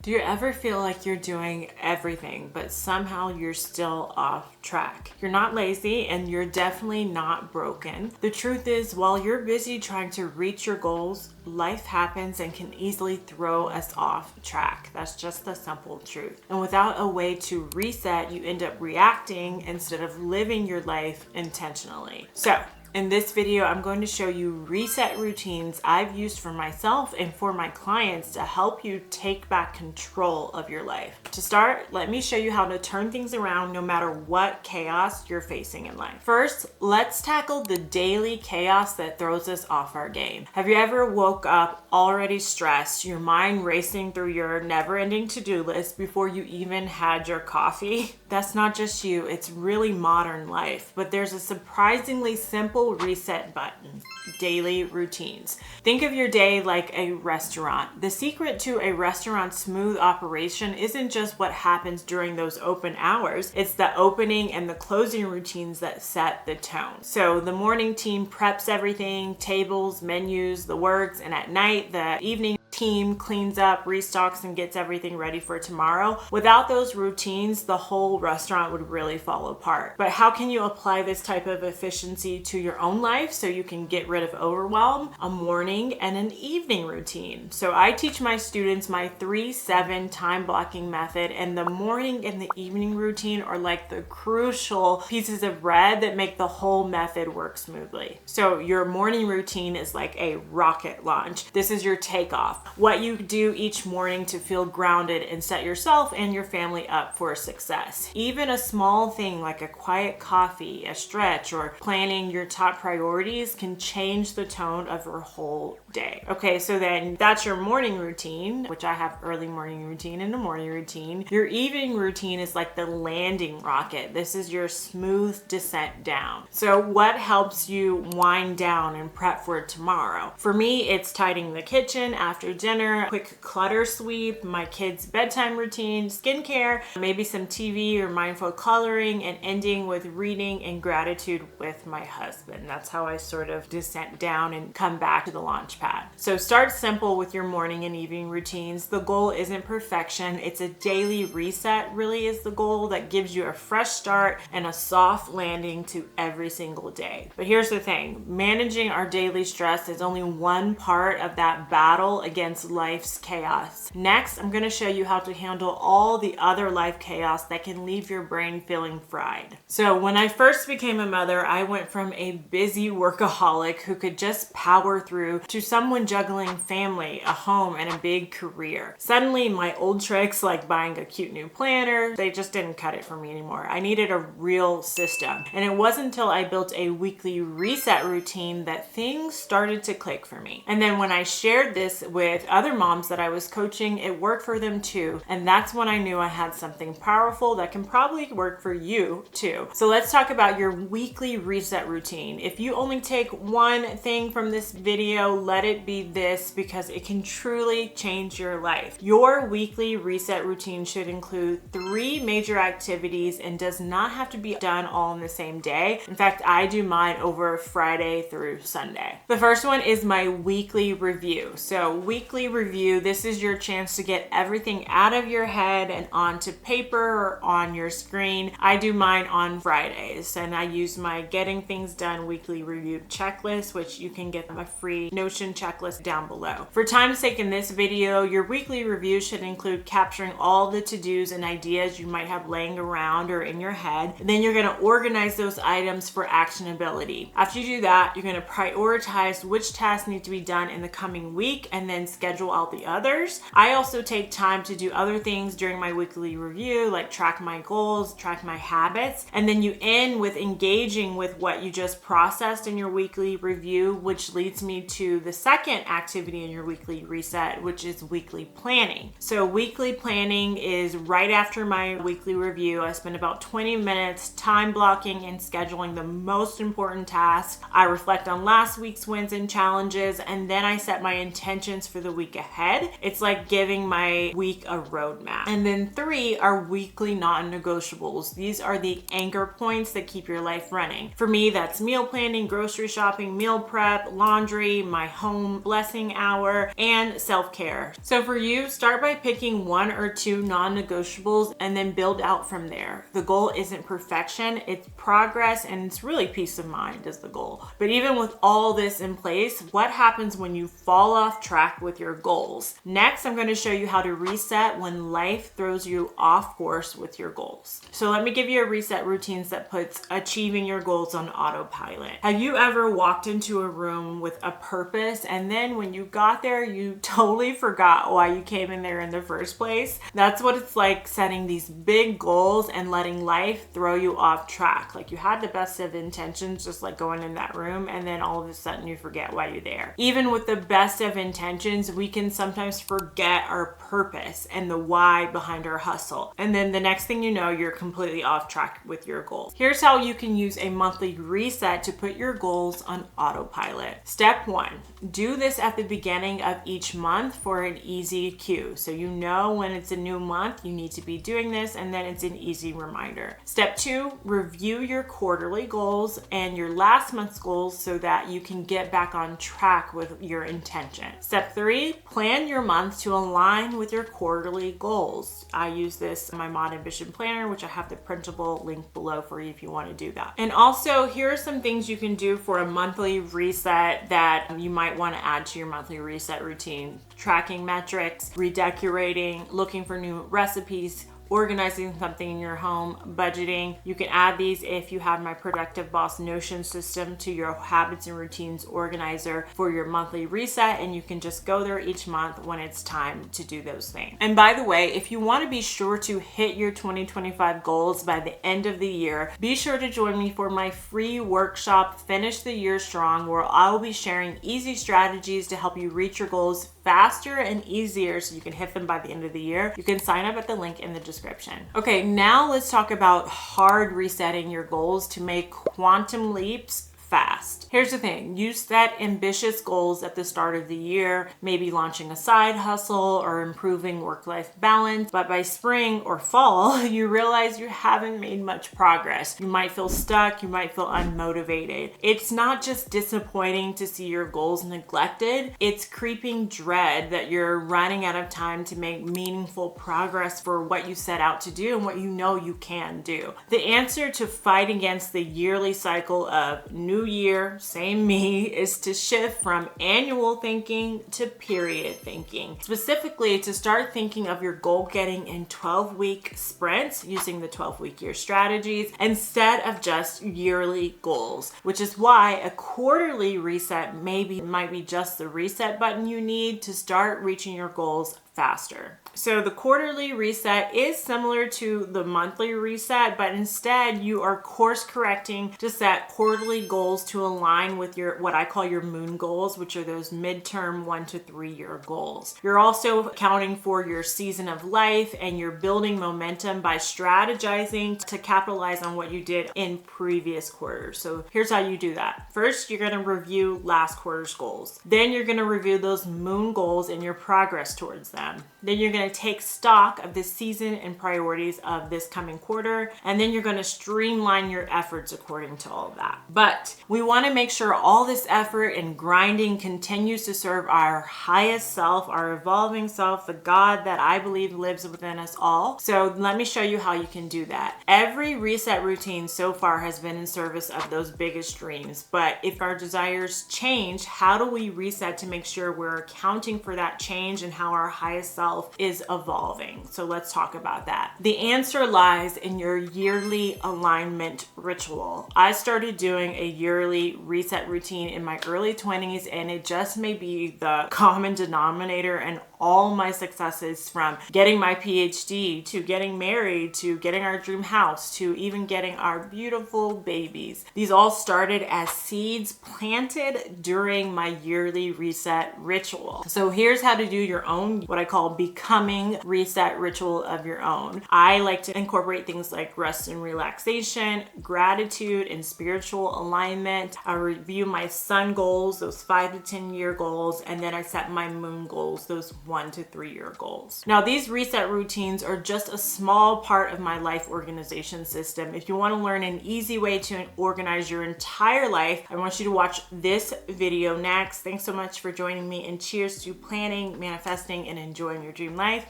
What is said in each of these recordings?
Do you ever feel like you're doing everything, but somehow you're still off track? You're not lazy and you're definitely not broken. The truth is, while you're busy trying to reach your goals, life happens and can easily throw us off track. That's just the simple truth. And without a way to reset, you end up reacting instead of living your life intentionally. So, in this video, I'm going to show you reset routines I've used for myself and for my clients to help you take back control of your life. To start, let me show you how to turn things around no matter what chaos you're facing in life. First, let's tackle the daily chaos that throws us off our game. Have you ever woke up already stressed, your mind racing through your never-ending to-do list before you even had your coffee? That's not just you, it's really modern life, but there's a surprisingly simple reset button: daily routines. Think of your day like a restaurant. The secret to a restaurant's smooth operation isn't just what happens during those open hours, it's the opening and the closing routines that set the tone. So the morning team preps everything, tables, menus, the works, and at night the evening team cleans up, restocks, and gets everything ready for tomorrow. Without those routines, the whole restaurant would really fall apart. But how can you apply this type of efficiency to your own life so you can get rid of overwhelm? A morning and an evening routine. So I teach my students my 3-7 time blocking method, and the morning and the evening routine are like the crucial pieces of bread that make the whole method work smoothly. So your morning routine is like a rocket launch. This is your takeoff. What you do each morning to feel grounded and set yourself and your family up for success. Even a small thing like a quiet coffee, a stretch, or planning your top priorities can change the tone of your whole day. Okay, so then that's your morning routine, which I have early morning routine and a morning routine. Your evening routine is like the landing rocket. This is your smooth descent down. So what helps you wind down and prep for tomorrow? For me, it's tidying the kitchen after dinner, quick clutter sweep, my kids' bedtime routine, skincare, maybe some TV or mindful coloring, and ending with reading and gratitude with my husband. That's how I sort of descent down and come back to the launch pad. So start simple with your morning and evening routines. The goal isn't perfection. It's a daily reset really is the goal that gives you a fresh start and a soft landing to every single day. But here's the thing, managing our daily stress is only one part of that battle against life's chaos. Next, I'm going to show you how to handle all the other life chaos that can leave your brain feeling fried. So when I first became a mother, I went from a busy workaholic who could just power through to someone juggling family, a home, and a big career. Suddenly, my old tricks like buying a cute new planner, they just didn't cut it for me anymore. I needed a real system. And it wasn't until I built a weekly reset routine that things started to click for me. And then when I shared this with other moms that I was coaching, it worked for them too. And that's when I knew I had something powerful that can probably work for you too. So let's talk about your weekly reset routine. If you only take one thing from this video, let it be this, because it can truly change your life. Your weekly reset routine should include 3 major activities and does not have to be done all in the same day. In fact, I do mine over Friday through Sunday. The first one is my weekly review. So weekly review, this is your chance to get everything out of your head and onto paper or on your screen. I do mine on Fridays, and I use my Getting Things Done weekly review checklist, which you can get a free Notion checklist down below. For time's sake in this video, your weekly review should include capturing all the to-dos and ideas you might have laying around or in your head. And then you're going to organize those items for actionability. After you do that, you're going to prioritize which tasks need to be done in the coming week and then schedule all the others. I also take time to do other things during my weekly review, like track my goals, track my habits, and then you end with engaging with what you just processed in your weekly review, which leads me to the second activity in your weekly reset, which is weekly planning. So weekly planning is right after my weekly review. I spend about 20 minutes time blocking and scheduling the most important tasks. I reflect on last week's wins and challenges, and then I set my intentions for for the week ahead. It's like giving my week a roadmap. And then 3 are weekly non-negotiables. These are the anchor points that keep your life running. For me, that's meal planning, grocery shopping, meal prep, laundry, my home blessing hour, and self-care. So for you, start by picking 1 or 2 non-negotiables and then build out from there. The goal isn't perfection, it's progress, and it's really peace of mind is the goal. But even with all this in place, what happens when you fall off track with your goals? Next, I'm going to show you how to reset when life throws you off course with your goals. So let me give you a reset routine that puts achieving your goals on autopilot. Have you ever walked into a room with a purpose and then when you got there, you totally forgot why you came in there in the first place? That's what it's like setting these big goals and letting life throw you off track. Like you had the best of intentions, just like going in that room, and then all of a sudden you forget why you're there. Even with the best of intentions, we can sometimes forget our purpose and the why behind our hustle. And then the next thing you know, you're completely off track with your goals. Here's how you can use a monthly reset to put your goals on autopilot. Step 1, do this at the beginning of each month for an easy cue. So you know when it's a new month, you need to be doing this, and then it's an easy reminder. Step 2, review your quarterly goals and your last month's goals so that you can get back on track with your intention. Step 3, plan your month to align with your quarterly goals. I use this in my Mod Ambition Planner, which I have the printable link below for you if you want to do that. And also, here are some things you can do for a monthly reset that you might want to add to your monthly reset routine. Tracking metrics, redecorating, looking for new recipes, organizing something in your home, budgeting. You can add these if you have my Productive Boss Notion system to your habits and routines organizer for your monthly reset, and you can just go there each month when it's time to do those things. And by the way, if you want to be sure to hit your 2025 goals by the end of the year, be sure to join me for my free workshop, Finish the Year Strong, where I will be sharing easy strategies to help you reach your goals faster and easier so you can hit them by the end of the year. You can sign up at the link in the description. Okay, now let's talk about hard resetting your goals to make quantum leaps fast. Here's the thing, you set ambitious goals at the start of the year, maybe launching a side hustle or improving work-life balance, but by spring or fall, you realize you haven't made much progress. You might feel stuck, you might feel unmotivated. It's not just disappointing to see your goals neglected, it's creeping dread that you're running out of time to make meaningful progress for what you set out to do and what you know you can do. The answer to fight against the yearly cycle of new year, same me, is to shift from annual thinking to period thinking. Specifically, to start thinking of your goal getting in 12-week sprints using the 12-week year strategies instead of just yearly goals, which is why a quarterly reset might be just the reset button you need to start reaching your goals faster. So the quarterly reset is similar to the monthly reset, but instead you are course correcting to set quarterly goals to align with your, what I call your moon goals, which are those midterm 1 to 3 year goals. You're also accounting for your season of life and you're building momentum by strategizing to capitalize on what you did in previous quarters. So here's how you do that. First, you're going to review last quarter's goals. Then you're going to review those moon goals and your progress towards them. Then you're going to take stock of the season and priorities of this coming quarter, and then you're going to streamline your efforts according to all of that. But we want to make sure all this effort and grinding continues to serve our highest self, our evolving self, the God that I believe lives within us all. So let me show you how you can do that. Every reset routine so far has been in service of those biggest dreams, but if our desires change, how do we reset to make sure we're accounting for that change and how our highest self is evolving? So let's talk about that. The answer lies in your yearly alignment ritual. I started doing a yearly reset routine in my early 20s, and it just may be the common denominator in all my successes, from getting my PhD to getting married to getting our dream house to even getting our beautiful babies. These all started as seeds planted during my yearly reset ritual. So here's how to do your own, what I call becoming reset ritual of your own. I like to incorporate things like rest and relaxation, gratitude, and spiritual alignment. I review my sun goals, those 5 to 10 year goals, and then I set my moon goals, those 1 to 3 year goals. Now, these reset routines are just a small part of my life organization system. If you want to learn an easy way to organize your entire life, I want you to watch this video next. Thanks so much for joining me, and cheers to planning, manifesting, and enjoying your dream life.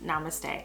Namaste.